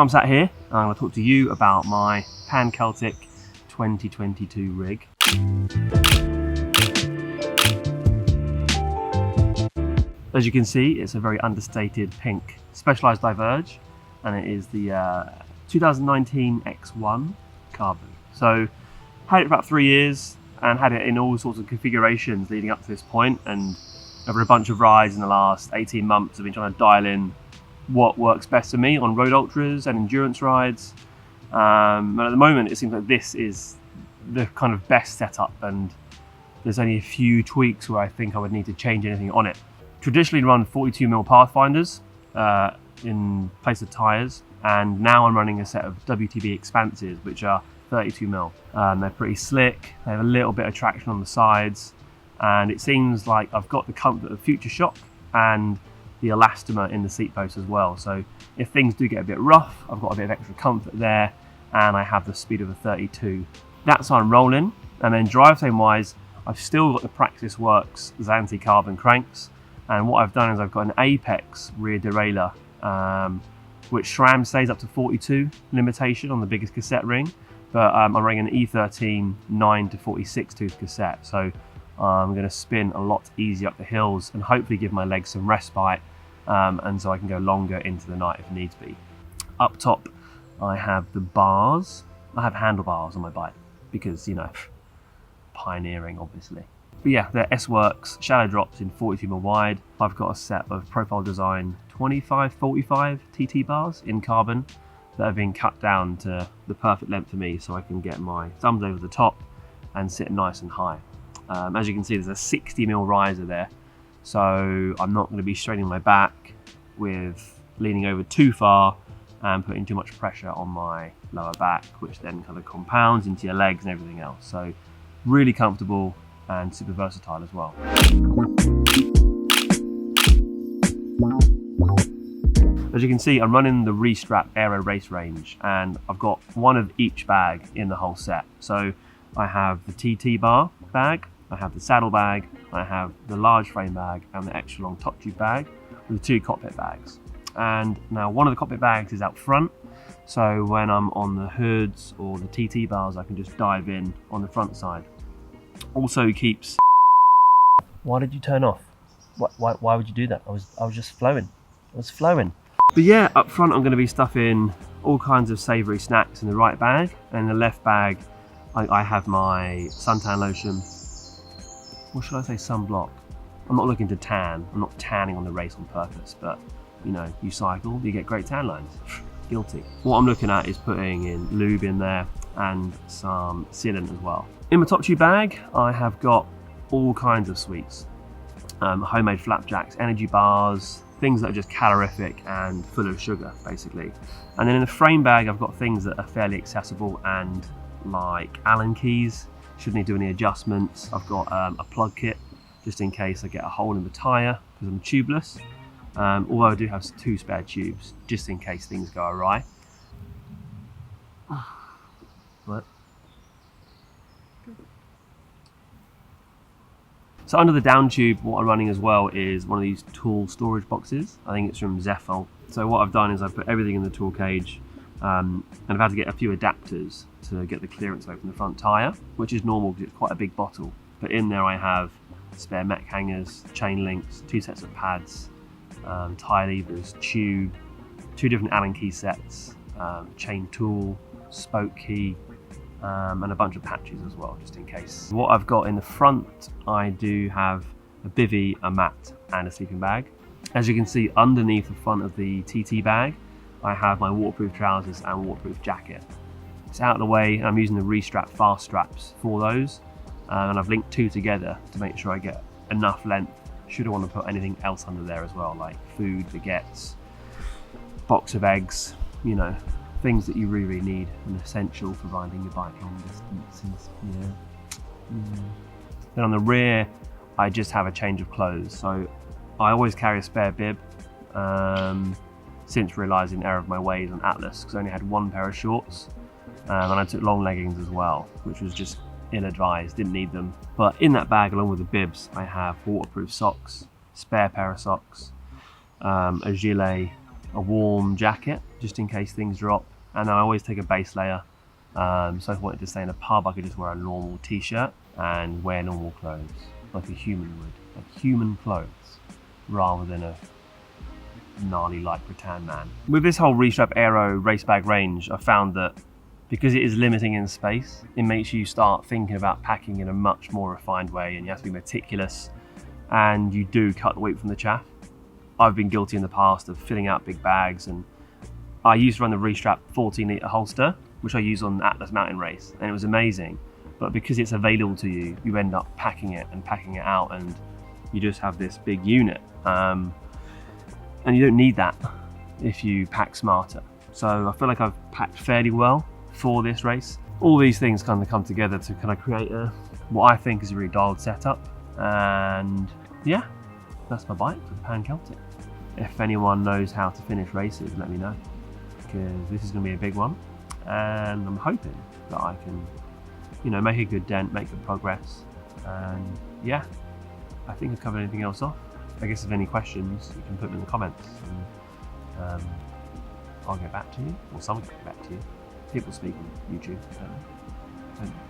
I'm sat here and I'm going to talk to you about my Pan Celtic 2022 rig. As you can see, it's a very understated pink Specialized Diverge, and it is the 2019 X1 carbon. So had it for about 3 years and had it in all sorts of configurations leading up to this point, and over a bunch of rides in the last 18 months I've been trying to dial in what works best for me on road ultras and endurance rides. And at the moment it seems like this is the kind of best setup, and there's only a few tweaks where I think I would need to change anything on it. Traditionally run 42mm Pathfinders in place of tyres, and now I'm running a set of WTB Expanses which are 32mm. They're pretty slick, they have a little bit of traction on the sides, and it seems like I've got the comfort of Future Shock and the elastomer in the seat post as well. So if things do get a bit rough, I've got a bit of extra comfort there, and I have the speed of a 32. That's how I'm rolling. And then drivetrain wise, I've still got the Praxis Works Xanthi carbon cranks, and what I've done is I've got an Apex rear derailleur, which SRAM stays up to 42 limitation on the biggest cassette ring, but I'm running an E13 9 to 46 tooth cassette, so I'm going to spin a lot easier up the hills and hopefully give my legs some respite, and so I can go longer into the night if needs be. Up top I have the bars. I have handlebars on my bike because, you know, pioneering obviously. But yeah, they're S-Works shallow drops in 42mm wide. I've got a set of Profile Design 25-45 TT bars in carbon that have been cut down to the perfect length for me, so I can get my thumbs over the top and sit nice and high. As you can see, there's a 60mm riser there, so I'm not going to be straining my back with leaning over too far and putting too much pressure on my lower back, which then kind of compounds into your legs and everything else. So really comfortable and super versatile as well. As you can see, I'm running the Restrap Aero race range, and I've got one of each bag in the whole set. So I have the TT bar bag, I have the saddle bag, I have the large frame bag and the extra long top tube bag with 2 cockpit bags. And now one of the cockpit bags is out front, so when I'm on the hoods or the TT bars I can just dive in on the front side. Also keeps... Why did you turn off? Why would you do that? I was just flowing. I was flowing. But yeah, up front I'm going to be stuffing all kinds of savoury snacks in the right bag, and in the left bag I have my suntan lotion. Or should I say sunblock? I'm not looking to tan. I'm not tanning on the race on purpose, but you know, you cycle, you get great tan lines. Guilty. What I'm looking at is putting in lube in there and some sealant as well. In my top tube bag, I have got all kinds of sweets. Homemade flapjacks, energy bars, things that are just calorific and full of sugar, basically. And then in the frame bag, I've got things that are fairly accessible and like Allen keys. Shouldn't need to do any adjustments. I've got a plug kit just in case I get a hole in the tyre because I'm tubeless. Although I do have 2 spare tubes just in case things go awry. What? So under the down tube, what I'm running as well is one of these tool storage boxes. I think it's from Zeffel. So what I've done is I've put everything in the tool cage, and I've had to get a few adapters to get the clearance away from the front tyre, which is normal because it's quite a big bottle. But in there I have spare mech hangers, chain links, 2 sets of pads, tie levers, tube, 2 different Allen key sets, chain tool, spoke key, and a bunch of patches as well, just in case. What I've got in the front, I do have a bivvy, a mat, and a sleeping bag. As you can see, underneath the front of the TT bag, I have my waterproof trousers and waterproof jacket. It's out of the way, and I'm using the Restrap fast straps for those, and I've linked 2 together to make sure I get enough length should I want to put anything else under there as well, like food, baguettes, box of eggs, you know, things that you really need and essential for riding your bike long distances. Then on the rear, I just have a change of clothes. So I always carry a spare bib, since realising the error of my ways on Atlas, because I only had 1 pair of shorts, and I took long leggings as well, which was just ill-advised, didn't need them. But in that bag, along with the bibs, I have waterproof socks, spare pair of socks, a gilet, a warm jacket, just in case things drop. And then I always take a base layer. So if I wanted to stay in a pub, I could just wear a normal t-shirt and wear normal clothes, like a human would, like human clothes, rather than a gnarly like rattan man. With this whole Restrap Aero race bag range, I found that because it is limiting in space, it makes you start thinking about packing in a much more refined way, and you have to be meticulous, and you do cut the wheat from the chaff. I've been guilty in the past of filling out big bags, and I used to run the Restrap 14-litre holster, which I use on Atlas Mountain Race, and it was amazing. But because it's available to you, you end up packing it out, and you just have this big unit. And you don't need that if you pack smarter. So I feel like I've packed fairly well for this race. All these things kind of come together to kind of create what I think is a really dialed setup. And yeah, that's my bike for the Pan Celtic. If anyone knows how to finish races, let me know, because this is going to be a big one. And I'm hoping that I can, make a good dent, make good progress. And yeah, I think I've covered anything else off. I guess if any questions, you can put them in the comments, and I'll get back to you, or someone can get back to you. People speak on YouTube, don't they?